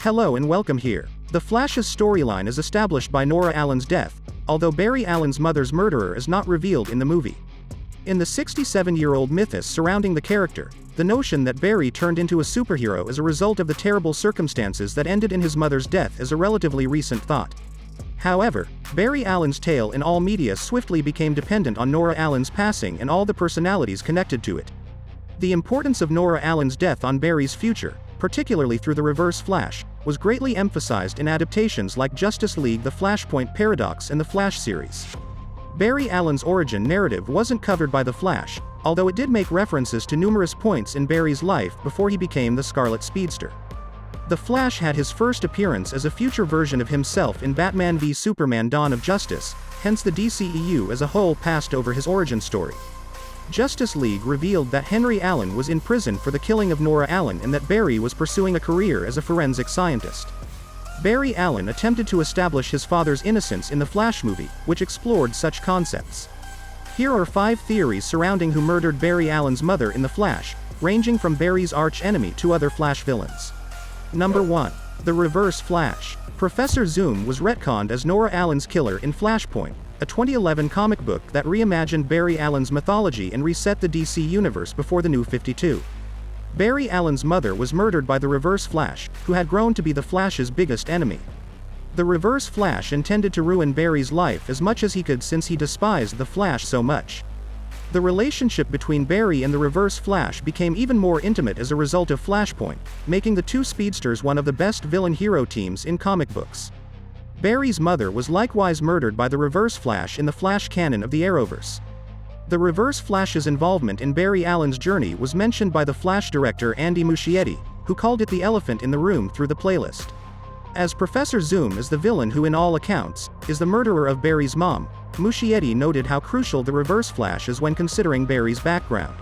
Hello and welcome here. The Flash's storyline is established by Nora Allen's death, although Barry Allen's mother's murderer is not revealed in the movie. In the 67-year-old mythos surrounding the character, the notion that Barry turned into a superhero as a result of the terrible circumstances that ended in his mother's death is a relatively recent thought. However, Barry Allen's tale in all media swiftly became dependent on Nora Allen's passing and all the personalities connected to it. The importance of Nora Allen's death on Barry's future, particularly through the Reverse Flash, was greatly emphasized in adaptations like Justice League: The Flashpoint Paradox and the Flash series. Barry Allen's origin narrative wasn't covered by The Flash, although it did make references to numerous points in Barry's life before he became the Scarlet Speedster. The Flash had his first appearance as a future version of himself in Batman v Superman: Dawn of Justice, hence the DCEU as a whole passed over his origin story. Justice League revealed that Henry Allen was in prison for the killing of Nora Allen and that Barry was pursuing a career as a forensic scientist. Barry Allen attempted to establish his father's innocence in the Flash movie, which explored such concepts. Here are 5 theories surrounding who murdered Barry Allen's mother in The Flash, ranging from Barry's arch-enemy to other Flash villains. Number 1. The Reverse Flash. Professor Zoom was retconned as Nora Allen's killer in Flashpoint, a 2011 comic book that reimagined Barry Allen's mythology and reset the DC universe before the New 52. Barry Allen's mother was murdered by the Reverse Flash, who had grown to be the Flash's biggest enemy. The Reverse Flash intended to ruin Barry's life as much as he could since he despised the Flash so much. The relationship between Barry and the Reverse Flash became even more intimate as a result of Flashpoint, making the two speedsters one of the best villain-hero teams in comic books. Barry's mother was likewise murdered by the Reverse Flash in the Flash canon of the Arrowverse. The Reverse Flash's involvement in Barry Allen's journey was mentioned by the Flash director Andy Muschietti, who called it the elephant in the room through the playlist. As Professor Zoom is the villain who in all accounts, is the murderer of Barry's mom, Muschietti noted how crucial the Reverse Flash is when considering Barry's background.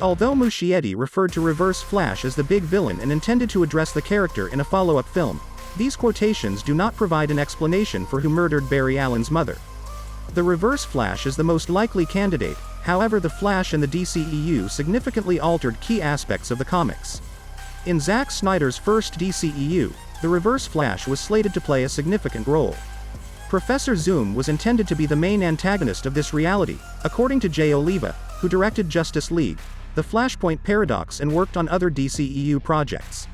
Although Muschietti referred to Reverse Flash as the big villain and intended to address the character in a follow-up film, these quotations do not provide an explanation for who murdered Barry Allen's mother. The Reverse Flash is the most likely candidate, however the Flash and the DCEU significantly altered key aspects of the comics. In Zack Snyder's first DCEU, the Reverse Flash was slated to play a significant role. Professor Zoom was intended to be the main antagonist of this reality, according to Jay Oliva, who directed Justice League: The Flashpoint Paradox and worked on other DCEU projects.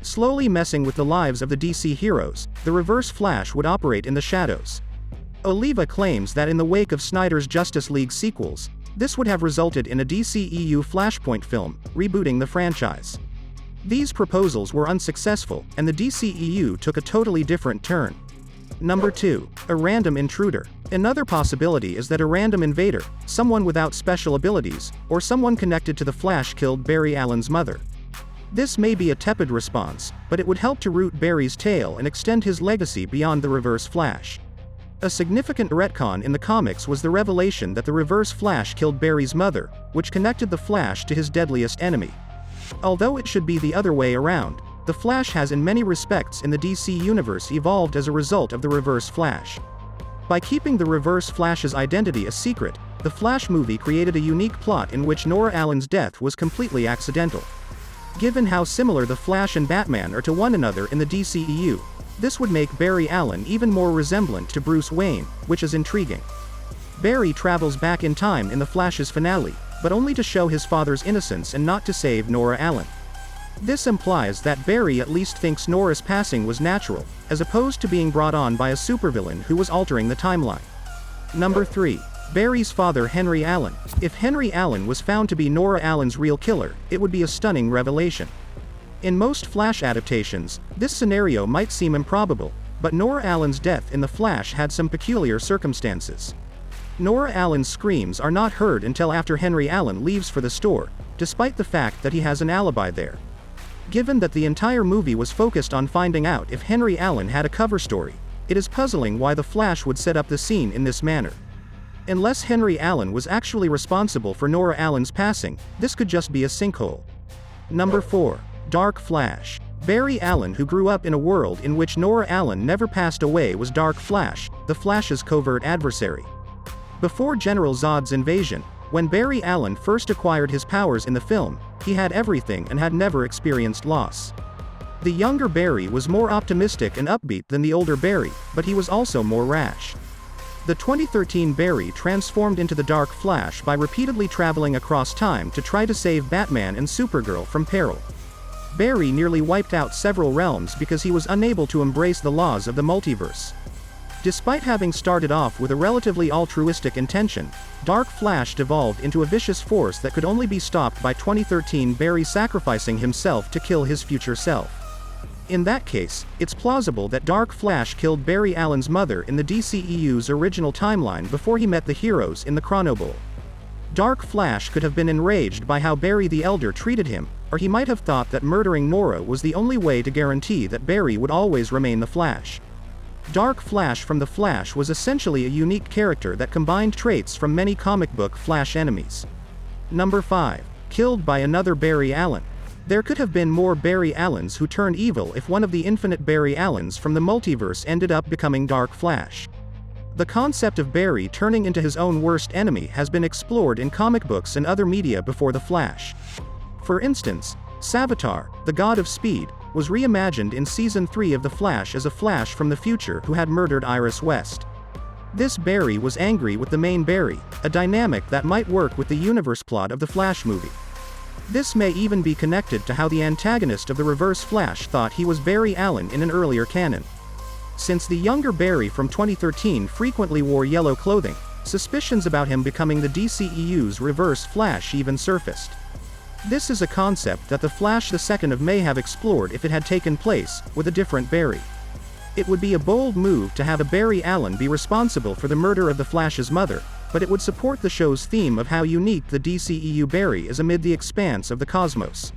Slowly messing with the lives of the DC heroes, the Reverse Flash would operate in the shadows. Oliva claims that in the wake of Snyder's Justice League sequels, this would have resulted in a DCEU Flashpoint film, rebooting the franchise. These proposals were unsuccessful, and the DCEU took a totally different turn. Number 2. A random intruder. Another possibility is that a random invader, someone without special abilities, or someone connected to the Flash killed Barry Allen's mother. This may be a tepid response, but it would help to root Barry's tale and extend his legacy beyond the Reverse Flash. A significant retcon in the comics was the revelation that the Reverse Flash killed Barry's mother, which connected the Flash to his deadliest enemy. Although it should be the other way around, the Flash has in many respects in the DC universe evolved as a result of the Reverse Flash. By keeping the Reverse Flash's identity a secret, the Flash movie created a unique plot in which Nora Allen's death was completely accidental. Given how similar the Flash and Batman are to one another in the DCEU, this would make Barry Allen even more resemblant to Bruce Wayne, which is intriguing. Barry travels back in time in the Flash's finale, but only to show his father's innocence and not to save Nora Allen. This implies that Barry at least thinks Nora's passing was natural, as opposed to being brought on by a supervillain who was altering the timeline. Number 3. Barry's father Henry Allen. If Henry Allen was found to be Nora Allen's real killer, it would be a stunning revelation. In most Flash adaptations, this scenario might seem improbable, but Nora Allen's death in The Flash had some peculiar circumstances. Nora Allen's screams are not heard until after Henry Allen leaves for the store, despite the fact that he has an alibi there. Given that the entire movie was focused on finding out if Henry Allen had a cover story, it is puzzling why the Flash would set up the scene in this manner. Unless Henry Allen was actually responsible for Nora Allen's passing, this could just be a sinkhole. Number 4. Dark Flash. Barry Allen, who grew up in a world in which Nora Allen never passed away, was Dark Flash, the Flash's covert adversary. Before General Zod's invasion, when Barry Allen first acquired his powers in the film, he had everything and had never experienced loss. The younger Barry was more optimistic and upbeat than the older Barry, but he was also more rash. The 2013 Barry transformed into the Dark Flash by repeatedly traveling across time to try to save Batman and Supergirl from peril. Barry nearly wiped out several realms because he was unable to embrace the laws of the multiverse. Despite having started off with a relatively altruistic intention, Dark Flash devolved into a vicious force that could only be stopped by 2013 Barry sacrificing himself to kill his future self. In that case, it's plausible that Dark Flash killed Barry Allen's mother in the DCEU's original timeline before he met the heroes in the Chronobowl. Dark Flash could have been enraged by how Barry the Elder treated him, or he might have thought that murdering Nora was the only way to guarantee that Barry would always remain the Flash. Dark Flash from The Flash was essentially a unique character that combined traits from many comic book Flash enemies. Number 5. Killed by another Barry Allen. There could have been more Barry Allens who turned evil if one of the infinite Barry Allens from the multiverse ended up becoming Dark Flash. The concept of Barry turning into his own worst enemy has been explored in comic books and other media before The Flash. For instance, Savitar, the god of speed, was reimagined in Season 3 of The Flash as a Flash from the future who had murdered Iris West. This Barry was angry with the main Barry, a dynamic that might work with the universe plot of the Flash movie. This may even be connected to how the antagonist of the Reverse Flash thought he was Barry Allen in an earlier canon. Since the younger Barry from 2013 frequently wore yellow clothing, suspicions about him becoming the DCEU's Reverse Flash even surfaced. This is a concept that The Flash II may have explored if it had taken place with a different Barry. It would be a bold move to have a Barry Allen be responsible for the murder of the Flash's mother, but it would support the show's theme of how unique the DCEU Barry is amid the expanse of the cosmos.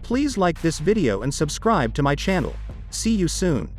Please like this video and subscribe to my channel. See you soon.